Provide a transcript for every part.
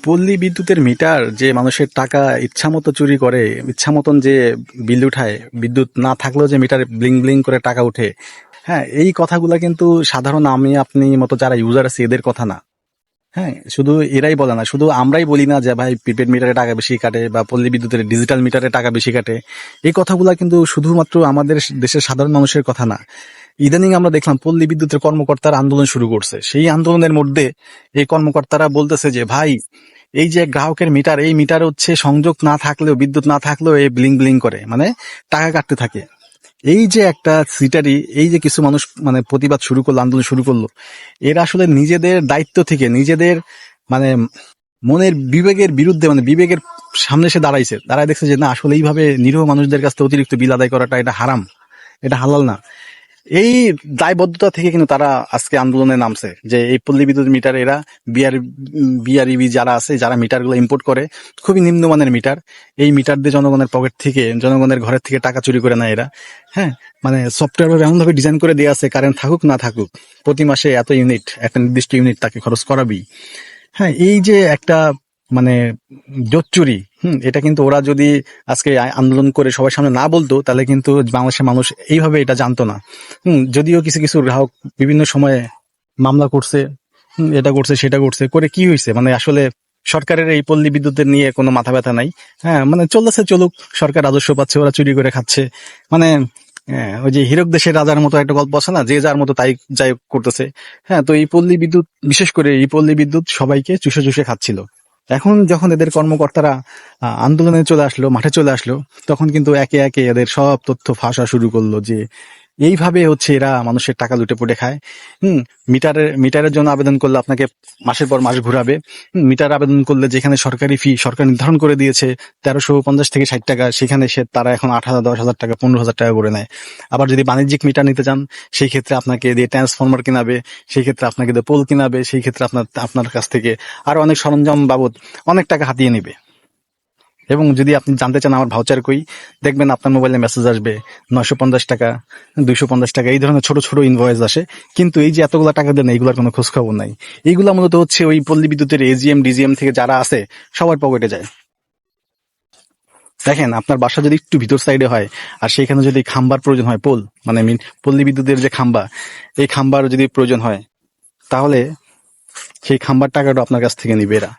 পল্লী বিদ্যুতের মিটার যে মানুষের টাকা ইচ্ছা মতো চুরি করে, ইচ্ছা মতন যে বিল উঠায়, বিদ্যুৎ না থাকলেও যে মিটারে ব্লিং ব্লিং করে টাকা উঠে, হ্যাঁ, এই কথাগুলা কিন্তু সাধারণ আমি আপনি মতো যারা ইউজার আছে এদের কথা না। হ্যাঁ, শুধু এরাই বলে না, শুধু আমরাই বলি না যে ভাই প্রিপেড মিটারে টাকা বেশি কাটে বা পল্লী বিদ্যুতের ডিজিটাল মিটারে টাকা বেশি কাটে। এই কথাগুলা কিন্তু শুধুমাত্র আমাদের দেশের সাধারণ মানুষের কথা না। ইদানিং আমরা দেখলাম পল্লী বিদ্যুতের কর্মকর্তারা আন্দোলন শুরু করছে। সেই আন্দোলনের মধ্যে এই কর্মকর্তারা বলতেছে যে ভাই, এই যে গ্রাহকের মিটার, এই মিটার হচ্ছে সংযোগ না থাকলেও, বিদ্যুৎ না থাকলেও এই ব্লিং ব্লিং করে, মানে টাকা কাটতে থাকে। এই যে একটা সিটারি, এই যে কিছু মানুষ মানে প্রতিবাদ শুরু করলো, আন্দোলন শুরু করলো, এরা আসলে নিজেদের দায়িত্ব থেকে, নিজেদের মানে মনের বিবেকের বিরুদ্ধে, মানে বিবেকের সামনে এসে দাঁড়াইছে, দাঁড়ায় দেখছে যে না, আসলে এইভাবে নিরীহ মানুষদের কাছ থেকে অতিরিক্ত বিল আদায় করাটা এটা হারাম, এটা হালাল না। এই দায়বদ্ধতা থেকে কিন্তু তারা আজকে আন্দোলনে নামছে যে এই পল্লী বিদ্যুৎ মিটার এরা বিআরইবি যারা আছে, যারা মিটারগুলো ইম্পোর্ট করে, খুবই নিম্নমানের মিটার, এই মিটার দিয়ে জনগণের পকেট থেকে, জনগণের ঘরের থেকে টাকা চুরি করে নেয় এরা। হ্যাঁ, মানে সফটওয়্যার এমন ভাবে ডিজাইন করে দেওয়া আছে, কারেন্ট থাকুক না থাকুক প্রতি মাসে এত ইউনিট, একটা নির্দিষ্ট ইউনিট তাকে খরচ করাবি। হ্যাঁ, এই যে একটা মানে জোট চুরি, এটা কিন্তু ওরা যদি আজকে আন্দোলন করে সবার সামনে না বলতো, তাহলে কিন্তু বাংলাদেশের মানুষ এইভাবে এটা জানতো না। যদিও কিছু কিছু গ্রাহক বিভিন্ন সময়ে মামলা করছে, এটা করছে সেটা করছে, করে কি হয়েছে, মানে আসলে সরকারের এই পল্লী বিদ্যুতের নিয়ে কোনো মাথা ব্যথা নাই। হ্যাঁ, মানে চলতেছে চলুক, সরকার রাজস্ব পাচ্ছে, ওরা চুরি করে খাচ্ছে। মানে ওই যে হীরক দেশের রাজার মতো একটা গল্প আছে না, যে যার মতো তাই যাই করতেছে। হ্যাঁ, তো এই পল্লী বিদ্যুৎ, বিশেষ করে এই পল্লী বিদ্যুৎ সবাইকে চুষে চুষে খাচ্ছিল। এখন যখন এদের কর্মকর্তারা আন্দোলনে চলে আসলো, মাঠে চলে আসলো, তখন কিন্তু একে একে এদের সব তথ্য ফাঁস হওয়া শুরু করলো যে এইভাবে হচ্ছে এরা মানুষের টাকা লুটে পুটে খায়। মিটারের জন্য আবেদন করলে আপনাকে মাসের পর মাস ঘুরাবে। মিটার আবেদন করলে যেখানে সরকারি ফি সরকার নির্ধারণ করে দিয়েছে 1350 থেকে 60 টাকা, সেখানে তারা এখন 8,000, 10,000 টাকা, 15,000 টাকা করে নেয়। আবার যদি বাণিজ্যিক মিটার নিতে চান, সেই ক্ষেত্রে আপনাকে দিয়ে ট্রান্সফরমার কিনাবে, সেই ক্ষেত্রে আপনাকে দিয়ে পোল কিনাবে, সেই ক্ষেত্রে আপনার কাছ থেকে আরো অনেক সরঞ্জাম বাবদ অনেক টাকা হাতিয়ে নিবে। এবং যদি আপনি জানতে চান আমার ভাউচার কই, দেখবেন আপনার মোবাইলে মেসেজ আসবে 950 টাকা, 250 টাকা, এই ধরনের ছোট ছোট ইনভয়েস আসে। কিন্তু এই যে এতগুলা টাকা দেন, এইগুলার কোনো খোঁজ খবর নাই। এইগুলা মূলত হচ্ছে ওই পল্লী বিদ্যুতের এজিএম ডিজিএম থেকে যারা আছে সবার পকেটে যায়। দেখেন, আপনার বাসা যদি একটু ভিতর সাইডে হয় আর সেইখানে যদি খাম্বার প্রয়োজন হয়, পোল মানে পল্লী বিদ্যুতের যে খাম্বা, এই খাম্বার যদি প্রয়োজন হয়, তাহলে সেই খাম্বার টাকাটা আপনার কাছ থেকে নিবে এরা।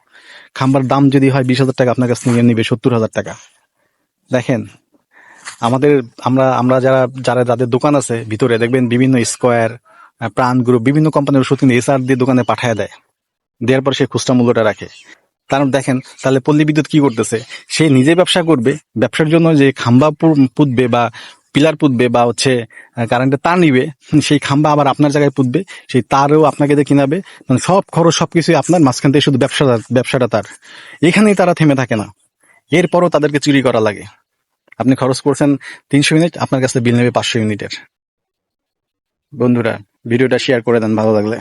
খাম্বার দাম যদি হয় 20,000 টাকা, আপনার কাছ থেকে নিবে 70,000 টাকা। দেখেন, আমাদের আমরা আমরা যারা যারা যাদের দোকান আছে ভিতরে, দেখবেন বিভিন্ন স্কোয়ার, প্রাণ গ্রুপ, বিভিন্ন কোম্পানির ওষুধ কিন্তু এসআর দিয়ে দোকানে পাঠায় দেয়, দেওয়ার পর সে খুচরা মূল্যটা রাখে। কারণ দেখেন, তাহলে পল্লী বিদ্যুৎ কি করতেছে, সে নিজে ব্যবসা করবে, ব্যবসার জন্য যে খাম্বা পুঁতবে বা পিলার পুঁতবে বা হচ্ছে কারেন্টের তার নিবে, সেই খাম্বা আবার আপনার জায়গায় পুঁতবে, সেই তারও আপনাকে দিয়ে কিনাবে, মানে সব খরচ সবকিছুই আপনার, মাঝখান থেকে শুধু ব্যবসাটা তার। এখানেই তারা থেমে থাকে না, এরপরও তাদেরকে চুরি করা লাগে। আপনি খরচ করছেন 300 ইউনিট, আপনার কাছে বিল নেবে 500 ইউনিটের। বন্ধুরা, ভিডিওটা শেয়ার করে দেন ভালো লাগলে।